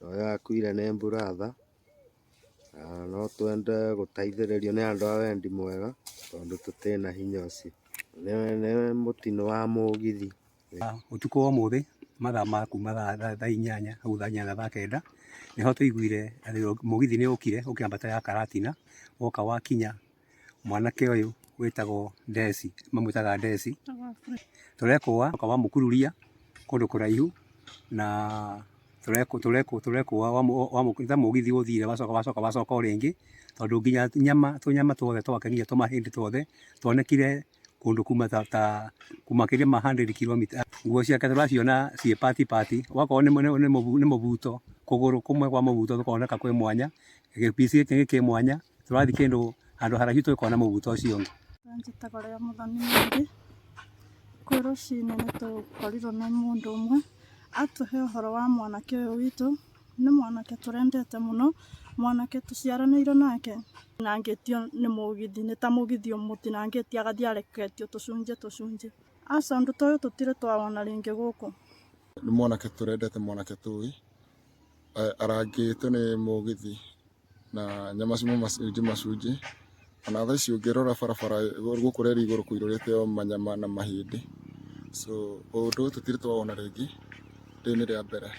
Ũyũ akuire nĩ brother, no twende gũteithĩrĩrio nĩ andũ a wendi mwega tondũ tũtirĩ na hinya ũcio. Nĩ mũtino wa mũgithi. Ũtukũ wa ũmũthĩ mathaa ma kuma thaa inyanya hau thaa inyanya thaa kenda nĩho tũiguire mũgithi nĩ ũkire ũkĩambata ya Karatina, woka wakinya mwanake ũyũ wĩtagwo Deci, mamwĩtaga Deci, tũrekũa wamũkururia kũndũ kũraihu na tũrekũa mũgithi ũthire wacoka o rĩngĩ tondũ nginya tũnyama tuothe twake nginya tũmahĩndĩ tuothe tuonekire kũndũ kuma makĩria ma 100 kilomita. Nguo ciake tũraciona ciĩ pati, wakorwo nĩ mũbuto, kũgũrũ kũmwe kwa mũbuto gũkoneka kwĩ mwanya, gĩpici gĩkĩ kĩ mwanya, tũrathiĩ kĩndũ handũ haraihu tũkona mũbuto ũcio ũngĩ. Njĩtagwo Rĩa Mũthoni Mweri, kwĩ rũcinĩ nĩ tũkorirwo nĩ mũndũ ũmwe atũhe ũhoro wa mwanake ũyũ witũ. Nĩ mwanake tũrendete mũno, mwanake tũciaranĩirwo nake, tinangĩtio nĩ mũgithi, nĩ ta mũgithi ũmũtinangĩtie agathiĩ areketio tũcunjĩ. Aca ũndũ ta ũyũ tũtirĩ twawona rĩngĩ gũkũ. Nĩ mwanake tũrendete, mwanake tũĩ, arangĩtwo nĩ mũgithi na nyama macunjĩ, ona thaa ici ũngĩrora barabara gũkũ reri igũrũ kũirũrĩte o manyama na mahĩndĩ. So ũndũ ũyũ tũtirĩ twawona rĩngĩ, rĩu nĩ rĩa mbere.